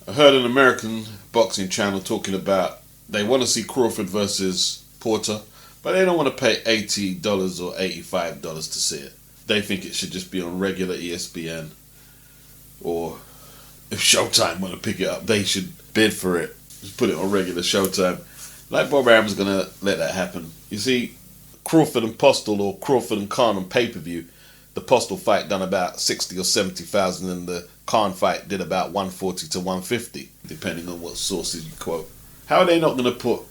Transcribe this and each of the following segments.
I heard an American boxing channel talking about they want to see Crawford versus Porter, but they don't want to pay $80 or $85 to see it. They think it should just be on regular ESPN, or if Showtime want to pick it up, they should bid for it. Just put it on regular Showtime. Like Bob Arum's going to let that happen. You see, Crawford and Postal, or Crawford and Khan on pay-per-view, the Postal fight done about 60 or 70,000 and the Khan fight did about 140 to 150, depending on what sources you quote. How are they not going to put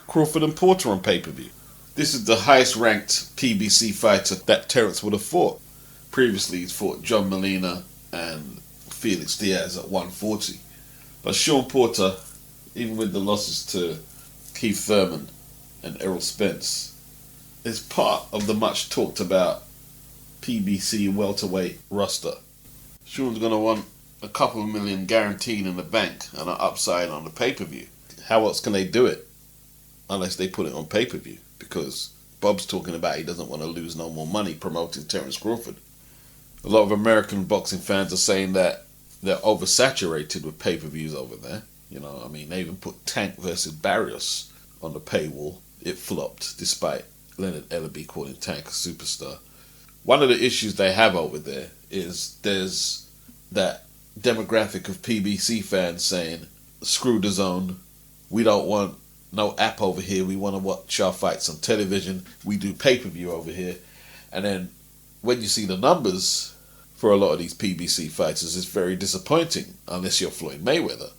Crawford and Porter on pay-per-view? This is the highest ranked PBC fighter that Terence would have fought. Previously he's fought John Molina and Felix Diaz at 140. But Sean Porter, even with the losses to Keith Thurman and Errol Spence, is part of the much talked about PBC welterweight roster. Sean's going to want a couple of million guaranteed in the bank and an upside on the pay-per-view. How else can they do it unless they put it on pay-per-view? Because Bob's talking about he doesn't want to lose no more money promoting Terence Crawford. A lot of American boxing fans are saying that they're oversaturated with pay-per-views over there. You know, I mean, they even put Tank versus Barrios on the paywall. It flopped, despite Leonard Ellerby calling Tank a superstar. One of the issues they have over there is there's that demographic of PBC fans saying, screw the zone, we don't want no app over here, we want to watch our fights on television, we do pay-per-view over here. And then when you see the numbers for a lot of these PBC fighters, it's very disappointing, unless you're Floyd Mayweather.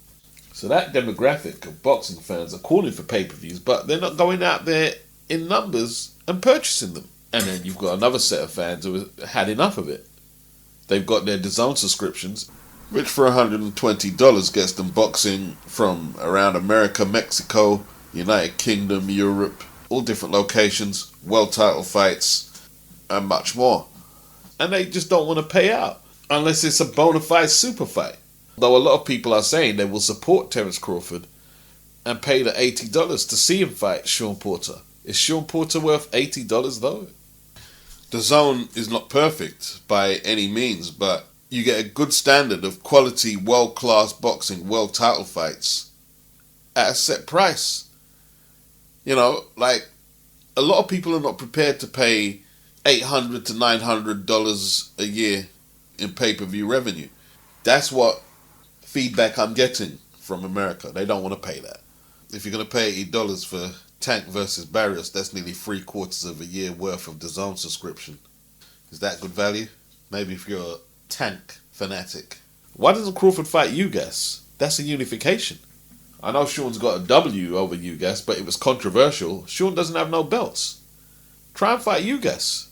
So that demographic of boxing fans are calling for pay-per-views, but they're not going out there in numbers and purchasing them. And then you've got another set of fans who have had enough of it. They've got their DAZN subscriptions, which for $120 gets them boxing from around America, Mexico, United Kingdom, Europe, all different locations, world title fights, and much more. And they just don't want to pay out unless it's a bona fide super fight. Though a lot of people are saying they will support Terence Crawford and pay the $80 to see him fight Sean Porter. Is Sean Porter worth $80 though? The zone is not perfect by any means, but you get a good standard of quality, world-class boxing, world title fights at a set price. You know, like, a lot of people are not prepared to pay $800 to $900 a year in pay-per-view revenue. That's what feedback I'm getting from America. They don't want to pay that. If you're going to pay $80 for Tank versus Barrios, that's nearly 3/4 of a year worth of the DAZN subscription. Is that good value? Maybe if you're a Tank fanatic. Why doesn't Crawford fight Ugas? That's a unification. I know Sean's got a W over Ugas, but it was controversial. Sean doesn't have no belts. Try and fight Ugas.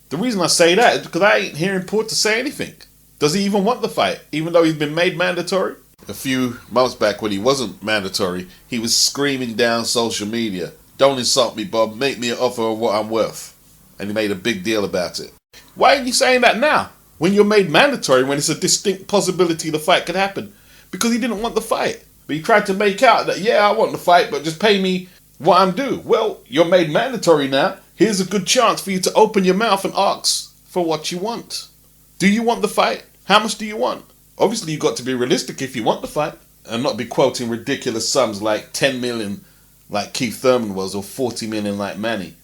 The reason I say that is because I ain't hearing Porter say anything. Does he even want the fight, even though he's been made mandatory? A few months back when he wasn't mandatory, he was screaming down social media, "Don't insult me, Bob, make me an offer of what I'm worth." And he made a big deal about it. Why aren't you saying that now, when you're made mandatory, when it's a distinct possibility the fight could happen? Because he didn't want the fight. But he tried to make out that, yeah, I want the fight, but just pay me what I'm due. Well, you're made mandatory now. Here's a good chance for you to open your mouth and ask for what you want. Do you want the fight? How much do you want? Obviously, you've got to be realistic if you want the fight and not be quoting ridiculous sums like 10 million like Keith Thurman was, or 40 million like Manny.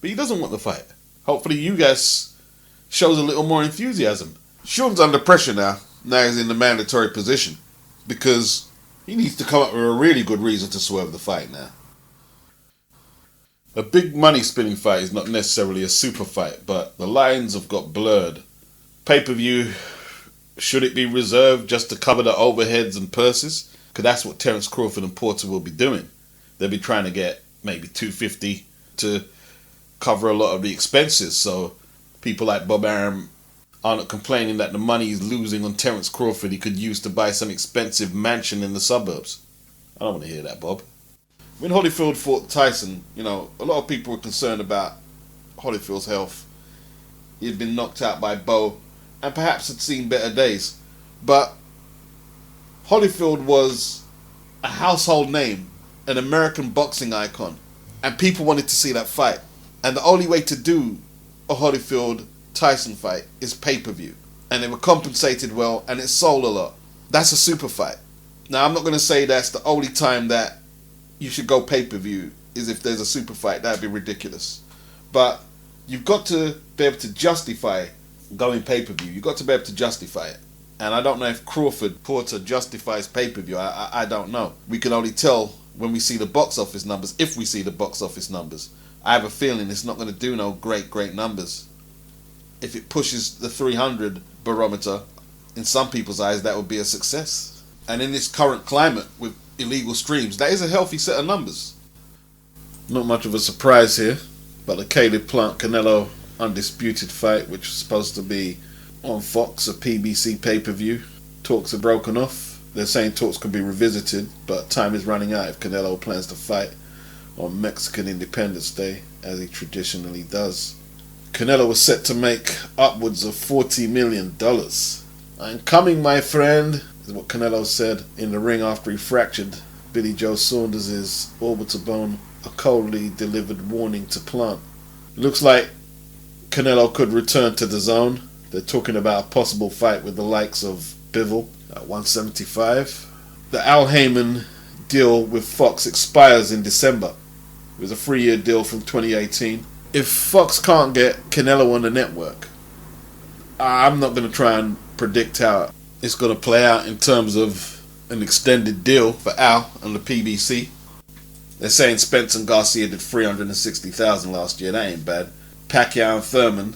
But he doesn't want the fight. Hopefully you guys shows a little more enthusiasm. Sean's under pressure now. Now he's in the mandatory position because he needs to come up with a really good reason to swerve the fight now. A big money spinning fight is not necessarily a super fight, but the lines have got blurred. Pay-per-view, should it be reserved just to cover the overheads and purses? Because that's what Terence Crawford and Porter will be doing. They'll be trying to get maybe $250 to cover a lot of the expenses. So people like Bob Arum are not complaining that the money he's losing on Terence Crawford he could use to buy some expensive mansion in the suburbs. I don't want to hear that, Bob. When Holyfield fought Tyson, you know, a lot of people were concerned about Holyfield's health. He had been knocked out by Bo and perhaps had seen better days. But Holyfield was a household name, an American boxing icon, and people wanted to see that fight. And the only way to do a Holyfield-Tyson fight is pay-per-view. And they were compensated well, and it sold a lot. That's a super fight. Now, I'm not going to say that's the only time that you should go pay-per-view is if there's a super fight. That'd be ridiculous. But you've got to be able to justify going pay-per-view. You've got to be able to justify it. And I don't know if Crawford Porter justifies pay-per-view. I don't know. We can only tell when we see the box office numbers, if we see the box office numbers. I have a feeling it's not going to do no great numbers. If it pushes the 300 barometer, in some people's eyes, that would be a success. And in this current climate with illegal streams, that is a healthy set of numbers. Not much of a surprise here, but the Caleb Plant Canelo undisputed fight, which was supposed to be on Fox, a PBC pay-per-view. Talks are broken off. They're saying talks could be revisited, but time is running out if Canelo plans to fight on Mexican Independence Day, as he traditionally does. Canelo was set to make upwards of $40 million. "I'm coming, my friend," is what Canelo said in the ring after he fractured Billy Joe Saunders' orbital bone, a coldly delivered warning to Plant. It looks like Canelo could return to the zone. They're talking about a possible fight with the likes of Bivol at 175. The Al Heyman deal with Fox expires in December. It was a 3-year deal from 2018. If Fox can't get Canelo on the network, I'm not going to try and predict how it's going to play out in terms of an extended deal for Al and the PBC. They're saying Spence and Garcia did $360,000 last year. That ain't bad. Pacquiao and Thurman,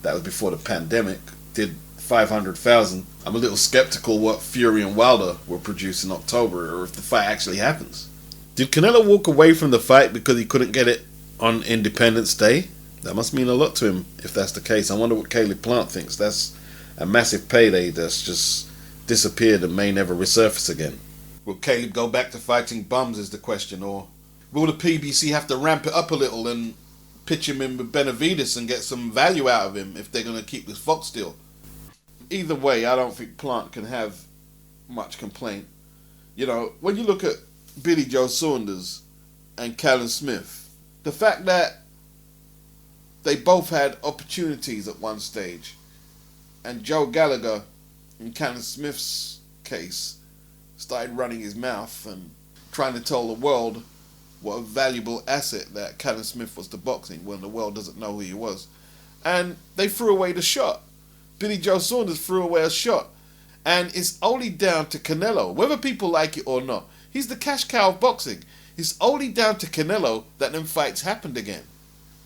that was before the pandemic, did $500,000. I'm a little skeptical what Fury and Wilder will produce in October, or if the fight actually happens. Did Canelo walk away from the fight because he couldn't get it on Independence Day? That must mean a lot to him if that's the case. I wonder what Caleb Plant thinks. That's a massive payday that's just disappeared and may never resurface again. Will Caleb go back to fighting bums is the question, or will the PBC have to ramp it up a little and pitch him in with Benavidez and get some value out of him if they're going to keep this Fox deal? Either way, I don't think Plant can have much complaint. You know, when you look at Billy Joe Saunders and Callum Smith, the fact that they both had opportunities at one stage, and Joe Gallagher, in Callum Smith's case, started running his mouth and trying to tell the world what a valuable asset that Callum Smith was to boxing when the world doesn't know who he was. And they threw away the shot. Billy Joe Saunders threw away a shot. And it's only down to Canelo, whether people like it or not. He's the cash cow of boxing. It's only down to Canelo that them fights happened again.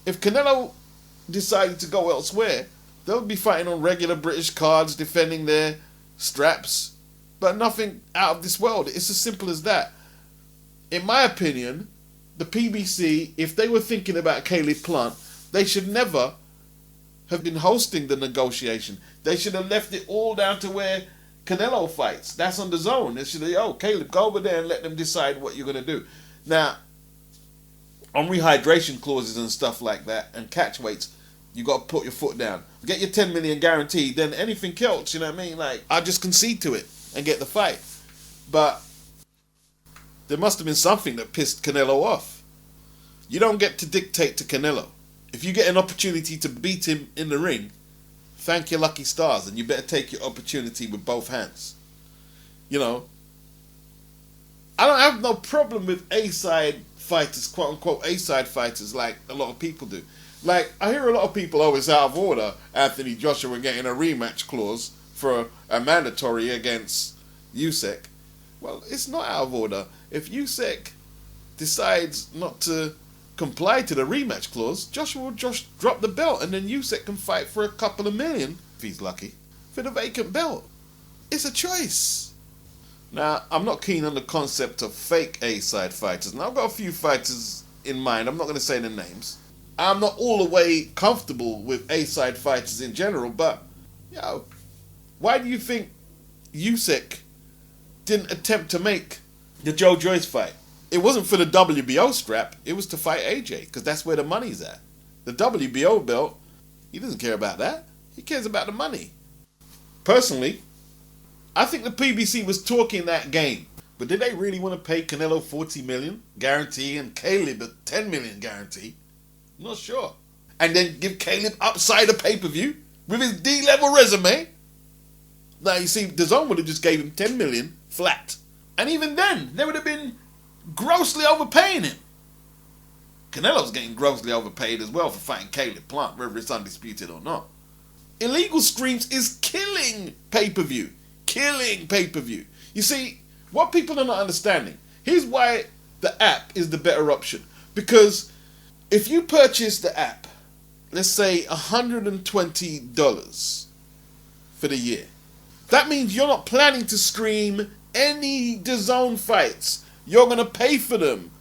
If Canelo decided to go elsewhere, they'll be fighting on regular British cards, defending their straps, but nothing out of this world. It's as simple as that. In my opinion, the PBC, if they were thinking about Caleb Plant, they should never have been hosting the negotiation. They should have left it all down to where Canelo fights. That's on the zone. They should have, Caleb, go over there and let them decide what you're going to do. Now, on rehydration clauses and stuff like that, and catch weights, you got to put your foot down. Get your 10 million guaranteed, then anything else, you know what I mean? Like, I just concede to it and get the fight. But there must have been something that pissed Canelo off. You don't get to dictate to Canelo. If you get an opportunity to beat him in the ring, thank your lucky stars, and you better take your opportunity with both hands. You know, I don't have no problem with A-side fighters, quote-unquote A-side fighters, like a lot of people do. Like, I hear a lot of people, it's out of order, Anthony Joshua getting a rematch clause for a mandatory against Usyk. Well, it's not out of order. If Usyk decides not to comply to the rematch clause, Joshua will just drop the belt, and then Usyk can fight for a couple of million, if he's lucky, for the vacant belt. It's a choice. Now, I'm not keen on the concept of fake A-side fighters. Now, I've got a few fighters in mind. I'm not going to say the names. I'm not all the way comfortable with A-side fighters in general, but, why do you think Usyk didn't attempt to make the Joe Joyce fight? It wasn't for the WBO strap. It was to fight AJ, because that's where the money's at. The WBO belt, he doesn't care about that. He cares about the money. Personally, I think the PBC was talking that game. But did they really want to pay Canelo $40 million guarantee and Caleb a $10 million guarantee? I'm not sure. And then give Caleb upside a pay-per-view with his D-level resume? Now, you see, DAZN would have just gave him $10 million flat. And even then, they would have been grossly overpaying him. Canelo's getting grossly overpaid as well for fighting Caleb Plant, whether it's undisputed or not. Illegal streams is killing pay-per-view. Killing pay-per-view. You see, what people are not understanding, here's why the app is the better option. Because if you purchase the app, let's say $120 for the year, that means you're not planning to stream any DAZN fights. You're going to pay for them.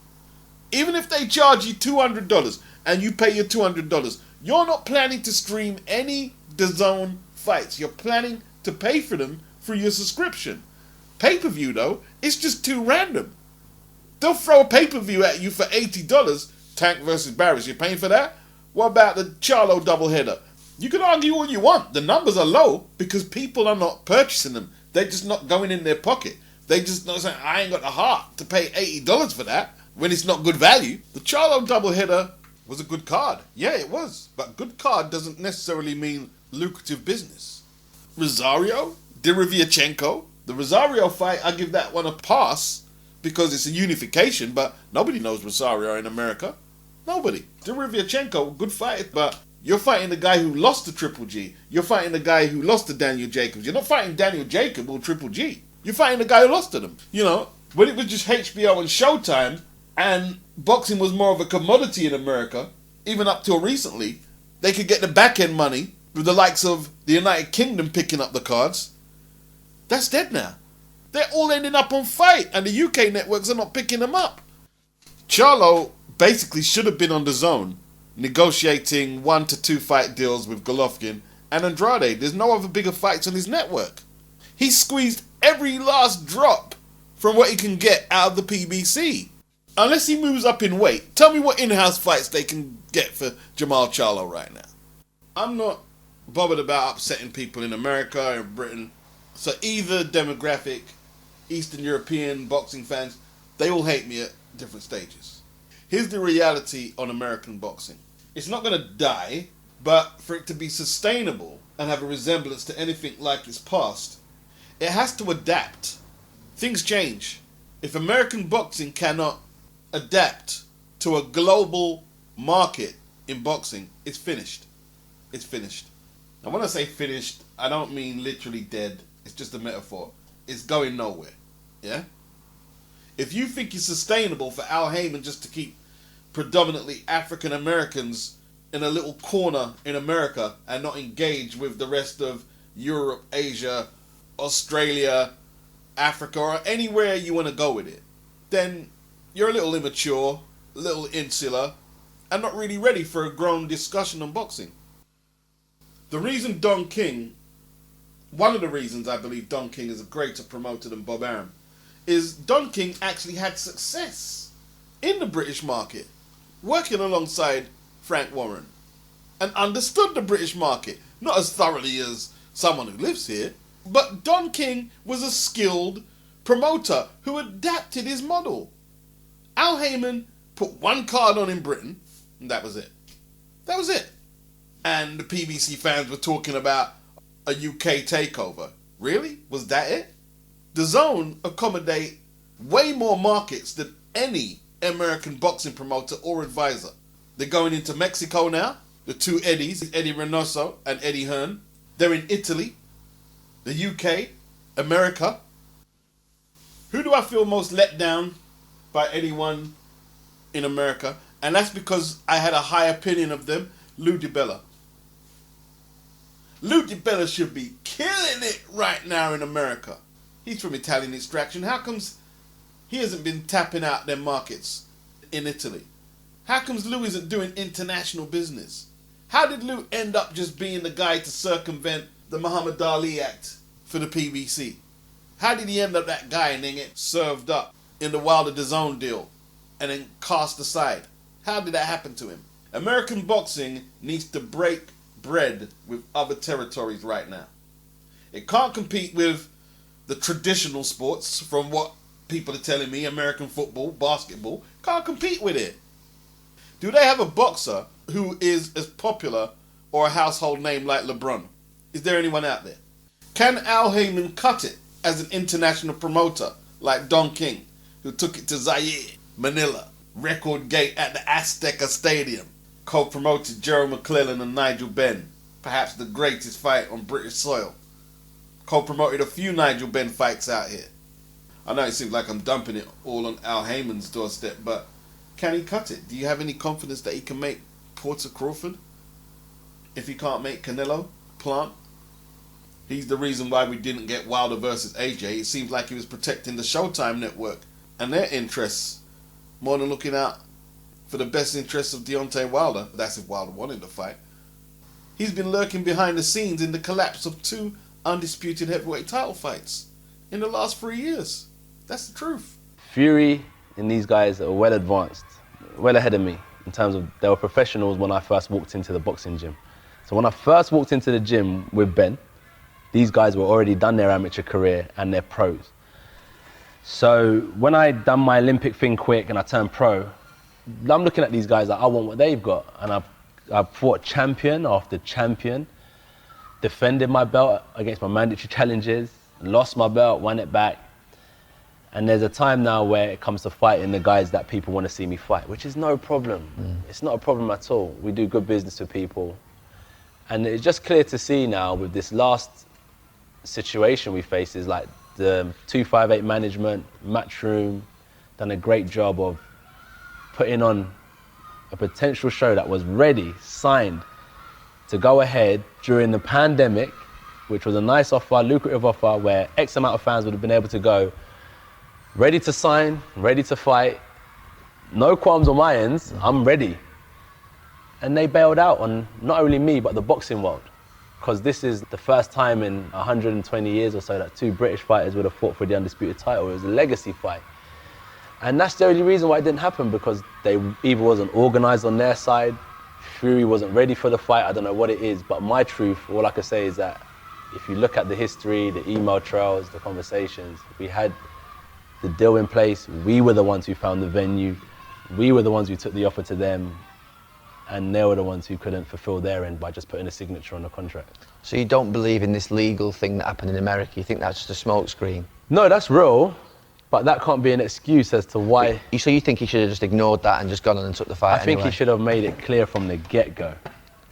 Even if they charge you $200 and you pay your $200, you're not planning to stream any DAZN fights. You're planning to pay for them through your subscription. Pay-per-view, though, it's just too random. They'll throw a pay-per-view at you for $80. Tank versus Barris, you're paying for that? What about the Charlo doubleheader? You can argue all you want. The numbers are low because people are not purchasing them. They're just not going in their pocket. They just not saying, I ain't got the heart to pay $80 for that when it's not good value. The Charlo doubleheader was a good card. Yeah, it was. But good card doesn't necessarily mean lucrative business. Rosario, Derevyanchenko. The Rosario fight, I give that one a pass because it's a unification, but nobody knows Rosario in America. Nobody. Derevyanchenko, good fight, but you're fighting the guy who lost to Triple G. You're fighting the guy who lost to Daniel Jacobs. You're not fighting Daniel Jacobs or Triple G. You're fighting the guy who lost to them. You know, when it was just HBO and Showtime, and boxing was more of a commodity in America, even up till recently, they could get the back end money with the likes of the United Kingdom picking up the cards. That's dead now. They're all ending up on Fight, and the UK networks are not picking them up. Charlo basically should have been on DAZN, negotiating 1 to 2 fight deals with Golovkin and Andrade. There's no other bigger fights on his network. He squeezed every last drop from what he can get out of the PBC. Unless he moves up in weight, tell me what in-house fights they can get for Jamal Charlo right now. I'm not bothered about upsetting people in America and Britain. So either demographic, Eastern European boxing fans, they all hate me at different stages. Here's the reality on American boxing. It's not going to die, but for it to be sustainable and have a resemblance to anything like its past, it has to adapt. Things change. If American boxing cannot adapt to a global market in boxing, it's finished. It's finished. And when I say finished, I don't mean literally dead. It's just a metaphor. It's going nowhere. Yeah? If you think it's sustainable for Al Heyman just to keep predominantly African Americans in a little corner in America and not engage with the rest of Europe, Asia, Australia, Africa, or anywhere you want to go with it, then you're a little immature, a little insular, and not really ready for a grown discussion on boxing. The reason Don King, one of the reasons I believe Don King is a greater promoter than Bob Arum, is Don King actually had success in the British market, working alongside Frank Warren, and understood the British market, not as thoroughly as someone who lives here, but Don King was a skilled promoter who adapted his model. Al Heyman put one card on in Britain, and that was it. That was it. And the PBC fans were talking about a UK takeover. Really? Was that it? DAZN accommodate way more markets than any American boxing promoter or advisor. They're going into Mexico now. The two Eddies, Eddie Reynoso and Eddie Hearn. They're in Italy, the UK, America. Who do I feel most let down by anyone in America? And that's because I had a high opinion of them. Lou DiBella. Lou DiBella should be killing it right now in America. He's from Italian extraction. How comes he hasn't been tapping out their markets in Italy? How comes Lou isn't doing international business? How did Lou end up just being the guy to circumvent the Muhammad Ali Act for the PBC? How did he end up that guy and then get served up in the Wilder DAZN deal and then cast aside? How did that happen to him? American boxing needs to break bread with other territories right now. It can't compete with the traditional sports, from what people are telling me, American football, basketball, can't compete with it. Do they have a boxer who is as popular or a household name like LeBron? Is there anyone out there? Can Al Heyman cut it as an international promoter like Don King, who took it to Zaire, Manila, Record Gate at the Azteca Stadium, co-promoted Gerald McClellan and Nigel Benn, perhaps the greatest fight on British soil, co-promoted a few Nigel Benn fights out here. I know it seems like I'm dumping it all on Al Heyman's doorstep, but can he cut it? Do you have any confidence that he can make Porter Crawford? If he can't make Canelo, Plant? He's the reason why we didn't get Wilder versus AJ. It seems like he was protecting the Showtime network and their interests more than looking out for the best interests of Deontay Wilder. That's if Wilder wanted to fight. He's been lurking behind the scenes in the collapse of 2 undisputed heavyweight title fights in the last 3 years. That's the truth. Fury and these guys are well advanced, well ahead of me in terms of they were professionals when I first walked into the boxing gym. So when I first walked into the gym with Ben, these guys were already done their amateur career and they're pros. So when I done my Olympic thing quick and I turned pro, I'm looking at these guys like I want what they've got. And I've fought champion after champion, defended my belt against my mandatory challenges, lost my belt, won it back. And there's a time now where it comes to fighting the guys that people want to see me fight, which is no problem. It's not a problem at all. We do good business with people. And it's just clear to see now with this last situation we face is like the 258 management, Matchroom, done a great job of putting on a potential show that was ready, signed to go ahead during the pandemic, which was a nice offer, lucrative offer, where X amount of fans would have been able to go, ready to sign, ready to fight, no qualms on my ends, I'm ready. And they bailed out on not only me, but the boxing world. Because this is the first time in 120 years or so that 2 British fighters would have fought for the undisputed title. It was a legacy fight. And that's the only reason why it didn't happen, because they either wasn't organised on their side, Fury wasn't ready for the fight, I don't know what it is, but my truth, all I can say is that if you look at the history, the email trails, the conversations, we had the deal in place, we were the ones who found the venue, we were the ones who took the offer to them, and they were the ones who couldn't fulfill their end by just putting a signature on the contract. So you don't believe in this legal thing that happened in America? You think that's just a smokescreen? No, that's real, but that can't be an excuse as to why. So you think he should have just ignored that and just gone on and took the fight I think he should have made it clear from the get-go.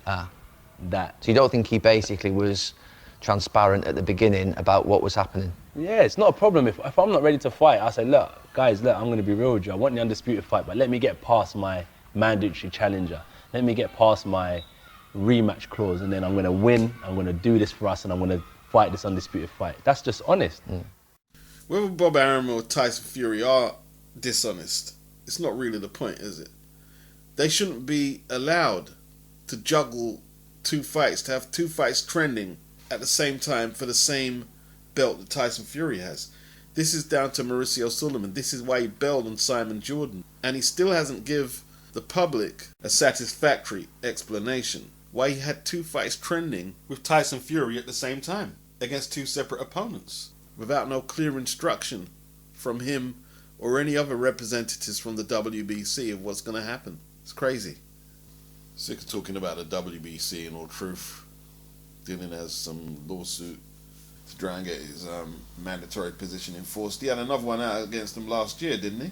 That. So you don't think he basically was transparent at the beginning about what was happening? Yeah, it's not a problem. If I'm not ready to fight, I say, look, guys, look, I'm going to be real with you. I want the undisputed fight, but let me get past my mandatory challenger. Let me get past my rematch clause, and then I'm going to win, I'm going to do this for us, and I'm going to fight this undisputed fight. That's just honest. Whether Bob Arum or Tyson Fury are dishonest, it's not really the point, is it? They shouldn't be allowed to juggle 2 fights, to have 2 fights trending at the same time for the same belt that Tyson Fury has. This is down to Mauricio Sulaiman. This is why he bailed on Simon Jordan. And he still hasn't give the public a satisfactory explanation why he had 2 fights trending with Tyson Fury at the same time against 2 separate opponents without no clear instruction from him or any other representatives from the WBC of what's going to happen. It's crazy. Sick of talking about the WBC in all truth. Dylan has some lawsuit to try and get his mandatory position enforced. He had another one out against him last year, didn't he?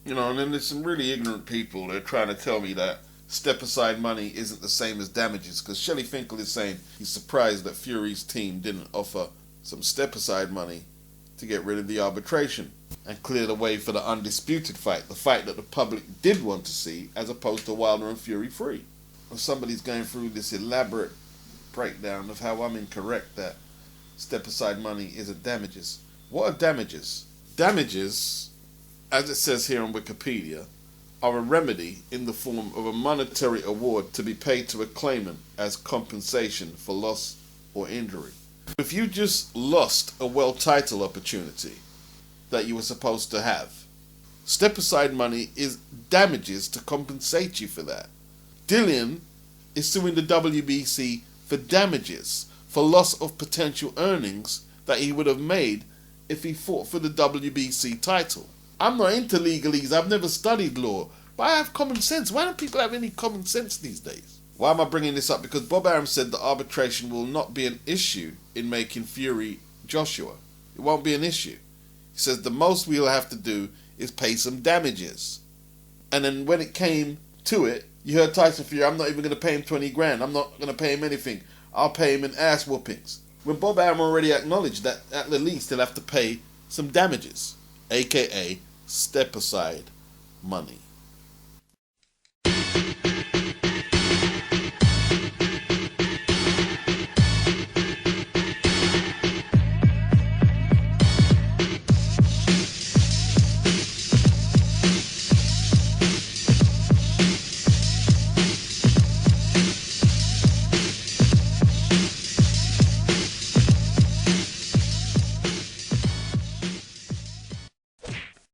You know, and then there's some really ignorant people that are trying to tell me that step-aside money isn't the same as damages, because Shelley Finkel is saying he's surprised that Fury's team didn't offer some step-aside money to get rid of the arbitration and clear the way for the undisputed fight, the fight that the public did want to see, as opposed to Wilder and Fury 3. If somebody's going through this elaborate breakdown of how I'm incorrect that step-aside money isn't damages. What are damages? Damages, as it says here on Wikipedia, are a remedy in the form of a monetary award to be paid to a claimant as compensation for loss or injury. If you just lost a world title opportunity that you were supposed to have, step-aside money is damages to compensate you for that. Dillian is suing the WBC for damages, for loss of potential earnings that he would have made if he fought for the WBC title. I'm not into legalese, I've never studied law, but I have common sense. Why don't people have any common sense these days? Why am I bringing this up? Because Bob Arum said that arbitration will not be an issue in making Fury Joshua. It won't be an issue. He He says the most we'll have to do is pay some damages. And then when it came to it, you heard Tyson Fury, I'm not even going to pay him 20 grand. I'm not going to pay him anything. I'll pay him in ass whoopings. When Bob Arum already acknowledged that at the least he'll have to pay some damages, aka step aside money.